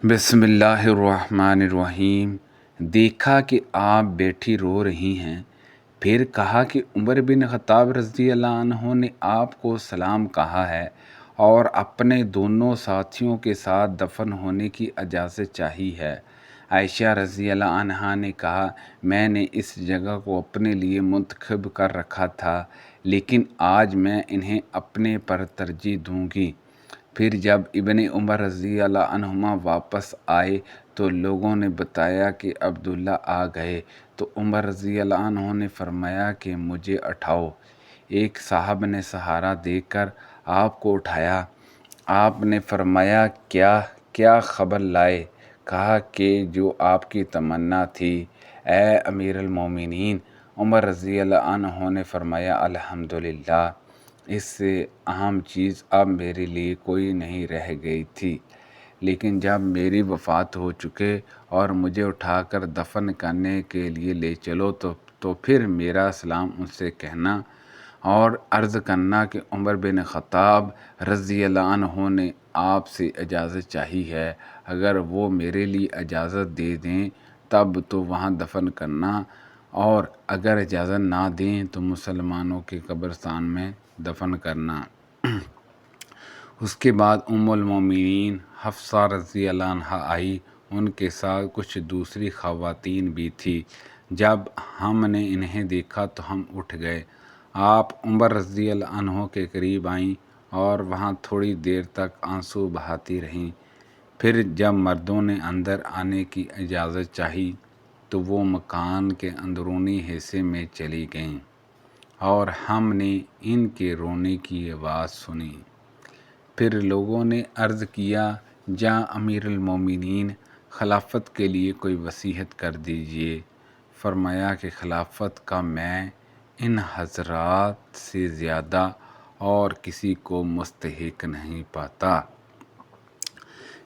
بسم اللہ الرحمن الرحیم۔ دیکھا کہ آپ بیٹھی رو رہی ہیں، پھر کہا کہ عمر بن خطاب رضی اللہ عنہ نے آپ کو سلام کہا ہے اور اپنے دونوں ساتھیوں کے ساتھ دفن ہونے کی اجازت چاہی ہے۔ عائشہ رضی اللہ عنہا نے کہا، میں نے اس جگہ کو اپنے لیے منتخب کر رکھا تھا، لیکن آج میں انہیں اپنے پر ترجیح دوں گی۔ پھر جب ابن عمر رضی اللہ عنہما واپس آئے تو لوگوں نے بتایا کہ عبداللہ آ گئے، تو عمر رضی اللہ عنہ نے فرمایا کہ مجھے اٹھاؤ۔ ایک صاحب نے سہارا دے کر آپ کو اٹھایا۔ آپ نے فرمایا، کیا خبر لائے؟ کہا کہ جو آپ کی تمنا تھی اے امیر المومنین۔ عمر رضی اللہ عنہ نے فرمایا، الحمدللہ، اس سے اہم چیز اب میرے لیے کوئی نہیں رہ گئی تھی، لیکن جب میری وفات ہو چکے اور مجھے اٹھا کر دفن کرنے کے لیے لے چلو تو پھر میرا سلام ان سے کہنا اور عرض کرنا کہ عمر بن خطاب رضی اللہ عنہ نے آپ سے اجازت چاہی ہے، اگر وہ میرے لیے اجازت دے دیں تب تو وہاں دفن کرنا، اور اگر اجازت نہ دیں تو مسلمانوں کے قبرستان میں دفن کرنا۔ اس کے بعد ام المومنین حفصہ رضی اللہ عنہا آئی، ان کے ساتھ کچھ دوسری خواتین بھی تھیں۔ جب ہم نے انہیں دیکھا تو ہم اٹھ گئے۔ آپ عمر رضی اللہ عنہ کے قریب آئیں اور وہاں تھوڑی دیر تک آنسو بہاتی رہیں۔ پھر جب مردوں نے اندر آنے کی اجازت چاہی تو وہ مکان کے اندرونی حصے میں چلی گئیں اور ہم نے ان کے رونے کی آواز سنی۔ پھر لوگوں نے عرض کیا، یا امیر المومنین، خلافت کے لیے کوئی وصیت کر دیجئے۔ فرمایا کہ خلافت کا میں ان حضرات سے زیادہ اور کسی کو مستحق نہیں پاتا۔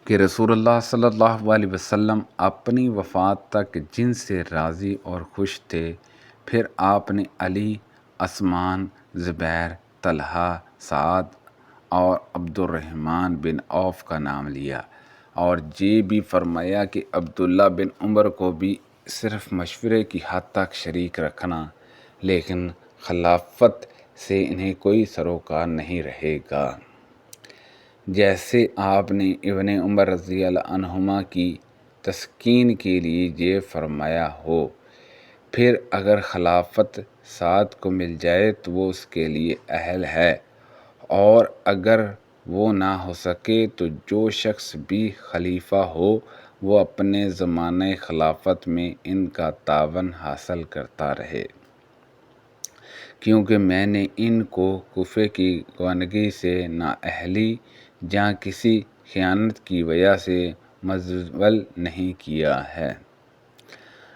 کہ رسول اللہ صلی اللہ علیہ وسلم اپنی وفات تک جن سے راضی اور خوش تھے، پھر آپ نے علی، عثمان، زبیر، طلحہ، سعد اور عبد الرحمن بن عوف کا نام لیا، اور یہ بھی فرمایا کہ عبداللہ بن عمر کو بھی صرف مشورے کی حد تک شریک رکھنا، لیکن خلافت سے انہیں کوئی سروکار نہیں رہے گا۔ جیسے آپ نے ابن عمر رضی اللہ عنہما کی تسکین کے لیے یہ فرمایا ہو۔ پھر اگر خلافت سعد کو مل جائے تو وہ اس کے لیے اہل ہے، اور اگر وہ نہ ہو سکے تو جو شخص بھی خلیفہ ہو وہ اپنے زمانہ خلافت میں ان کا تعاون حاصل کرتا رہے، کیونکہ میں نے ان کو کفر کی گوانگی سے نااہلی یا کسی خیانت کی وجہ سے مجبور نہیں کیا ہے۔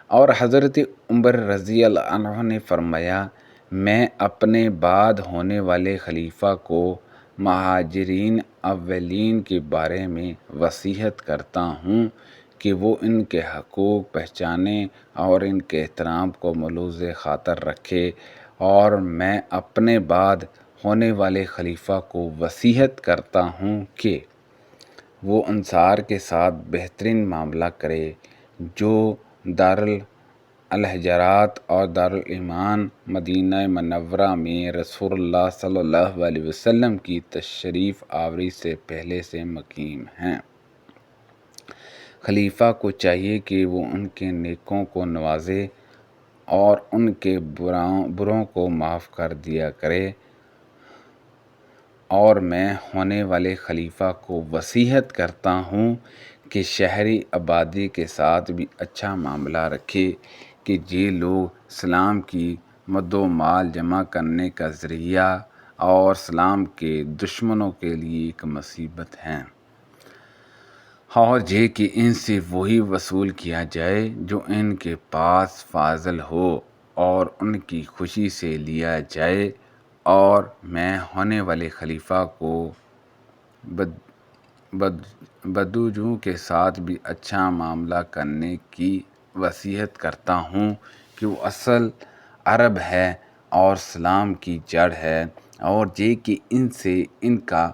اور حضرت عمر رضی اللہ عنہ نے فرمایا، میں اپنے بعد ہونے والے خلیفہ کو مہاجرین اولین کے بارے میں وصیت کرتا ہوں کہ وہ ان کے حقوق پہچانے اور ان کے احترام کو ملحوظ خاطر رکھے، اور میں اپنے بعد ہونے والے خلیفہ کو وصیت کرتا ہوں کہ وہ انصار کے ساتھ بہترین معاملہ کرے، جو دارالہجرات اور دارالایمان مدینہ منورہ میں رسول اللہ صلی اللہ علیہ وسلم کی تشریف آوری سے پہلے سے مقیم ہیں۔ خلیفہ کو چاہیے کہ وہ ان کے نیکوں کو نوازے اور ان کے بروں کو معاف کر دیا کرے، اور میں ہونے والے خلیفہ کو وصیت کرتا ہوں کہ شہری آبادی کے ساتھ بھی اچھا معاملہ رکھے، کہ یہ لوگ اسلام کی مد و مال جمع کرنے کا ذریعہ اور اسلام کے دشمنوں کے لیے ایک مصیبت ہیں، اور یہ کہ ان سے وہی وصول کیا جائے جو ان کے پاس فاضل ہو اور ان کی خوشی سے لیا جائے، اور میں ہونے والے خلیفہ کو بدوجوں کے ساتھ بھی اچھا معاملہ کرنے کی وصیت کرتا ہوں کہ وہ اصل عرب ہے اور اسلام کی جڑ ہے، اور یہ کہ ان سے ان کا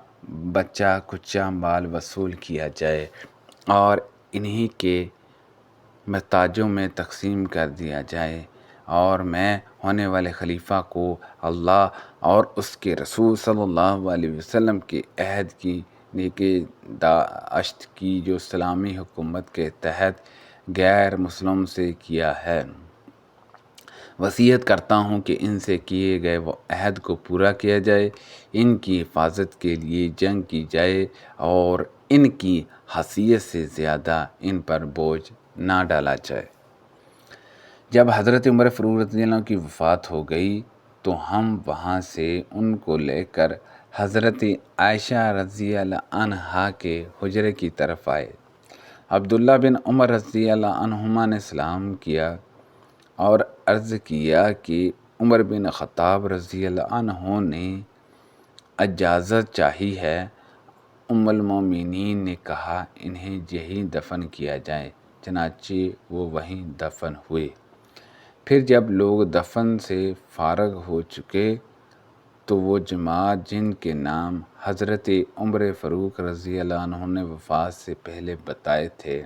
بچہ کچا مال وصول کیا جائے، اور انہی کے محتاجوں میں تقسیم کر دیا جائے، اور میں ہونے والے خلیفہ کو اللہ اور اس کے رسول صلی اللہ علیہ وسلم کے عہد کی نگہداشت کی جو اسلامی حکومت کے تحت غیر مسلم سے کیا ہے، وصیت کرتا ہوں کہ ان سے کیے گئے وہ عہد کو پورا کیا جائے، ان کی حفاظت کے لیے جنگ کی جائے، اور ان کی حیثیت سے زیادہ ان پر بوجھ نہ ڈالا جائے۔ جب حضرت عمر فاروق رضی اللہ عنہ کی وفات ہو گئی تو ہم وہاں سے ان کو لے کر حضرت عائشہ رضی اللہ عنہا کے حجرے کی طرف آئے۔ عبداللہ بن عمر رضی اللہ عنہما نے سلام کیا اور عرض کیا کہ عمر بن خطاب رضی اللہ عنہ نے اجازت چاہی ہے۔ ام المومنین نے کہا انہیں یہیں دفن کیا جائے، چنانچہ وہ وہیں دفن ہوئے۔ پھر جب لوگ دفن سے فارغ ہو چکے تو وہ جماعت جن کے نام حضرت عمر فاروق رضی اللہ عنہ نے وفات سے پہلے بتائے تھے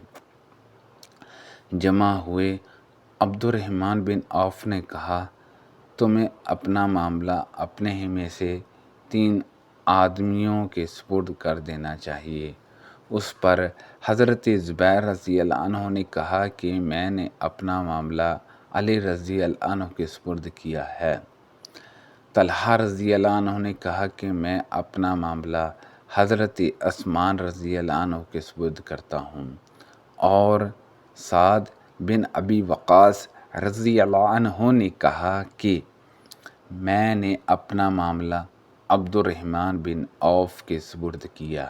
جمع ہوئے۔ عبد الرحمن بن عوف نے کہا تمہیں اپنا معاملہ اپنے ہی میں سے 3 آدمیوں کے سپرد کر دینا چاہیے۔ اس پر حضرت زبیر رضی اللہ عنہ نے کہا کہ میں نے اپنا معاملہ علی رضی اللہ عنہ کے سپرد کیا ہے۔ طلحہ رضی اللہ عنہ نے کہا کہ میں اپنا معاملہ حضرت عثمان رضی اللہ عنہ کے سپرد کرتا ہوں، اور سعد بن ابی وقاص رضی اللہ عنہ نے کہا کہ میں نے اپنا معاملہ عبد الرحمن بن عوف کے سپرد کیا۔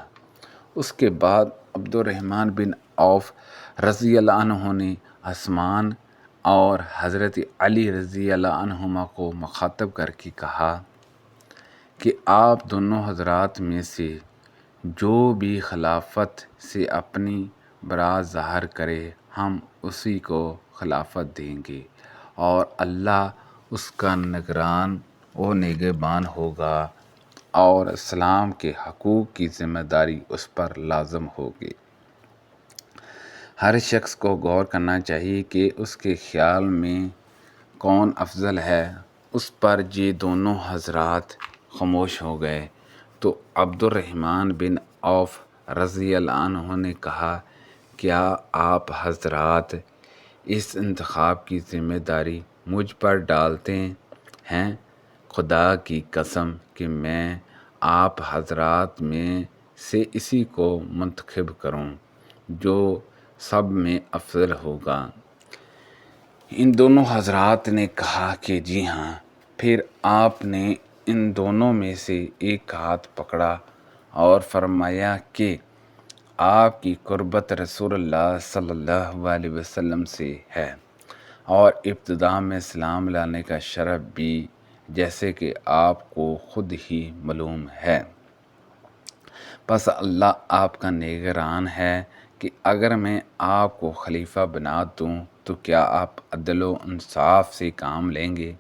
اس کے بعد عبد الرحمن بن عوف رضی اللہ عنہ نے عثمان اور حضرت علی رضی اللہ عنہما کو مخاطب کر کے کہا کہ آپ دونوں حضرات میں سے جو بھی خلافت سے اپنی برات ظاہر کرے ہم اسی کو خلافت دیں گے، اور اللہ اس کا نگران و نگہبان ہوگا، اور اسلام کے حقوق کی ذمہ داری اس پر لازم ہوگی۔ ہر شخص کو غور کرنا چاہیے کہ اس کے خیال میں کون افضل ہے۔ اس پر یہ دونوں حضرات خاموش ہو گئے تو عبد الرحمن بن عوف رضی اللہ عنہ نے کہا کیا آپ حضرات اس انتخاب کی ذمہ داری مجھ پر ڈالتے ہیں؟ خدا کی قسم کہ میں آپ حضرات میں سے اسی کو منتخب کروں جو سب میں افضل ہوگا۔ ان دونوں حضرات نے کہا کہ جی ہاں۔ پھر آپ نے ان دونوں میں سے ایک ہاتھ پکڑا اور فرمایا کہ آپ کی قربت رسول اللہ صلی اللہ علیہ وسلم سے ہے، اور ابتدا میں سلام لانے کا شرف بھی، جیسے کہ آپ کو خود ہی معلوم ہے۔ پس اللہ آپ کا نگران ہے کہ اگر میں آپ کو خلیفہ بنا دوں تو کیا آپ عدل و انصاف سے کام لیں گے؟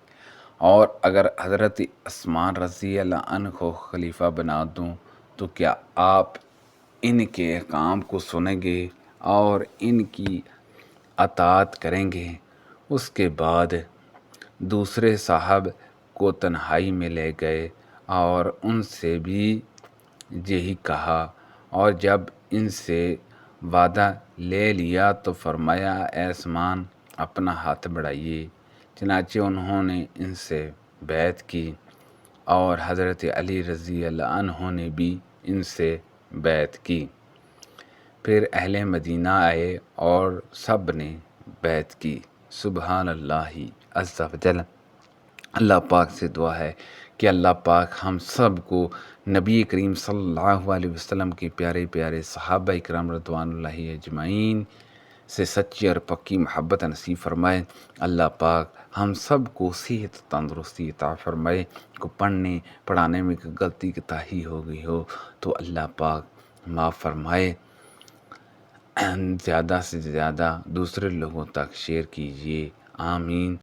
اور اگر حضرت عثمان رضی اللہ عنہ کو خلیفہ بنا دوں تو کیا آپ ان کے احکام کو سنیں گے اور ان کی اطاعت کریں گے؟ اس کے بعد دوسرے صاحب کو تنہائی میں لے گئے اور ان سے بھی یہی کہا، اور جب ان سے وعدہ لے لیا تو فرمایا اے عثمان اپنا ہاتھ بڑھائیے۔ چنانچہ انہوں نے ان سے بیعت کی، اور حضرت علی رضی اللہ عنہ نے بھی ان سے بیعت کی۔ پھر اہل مدینہ آئے اور سب نے بیعت کی۔ سبحان اللہ عز و جل۔ اللہ پاک سے دعا ہے کہ اللہ پاک ہم سب کو نبی کریم صلی اللہ علیہ وسلم کے پیارے پیارے صحابہ کرام رضوان اللہ اجمعین سے سچی اور پکی محبت نصیب فرمائے۔ اللہ پاک ہم سب کو صحت تندرستی عطا فرمائے۔ کو پڑھنے پڑھانے میں غلطی کوتاہی ہو گئی ہو تو اللہ پاک معاف فرمائے۔ زیادہ سے زیادہ دوسرے لوگوں تک شیئر کیجیے، آمین۔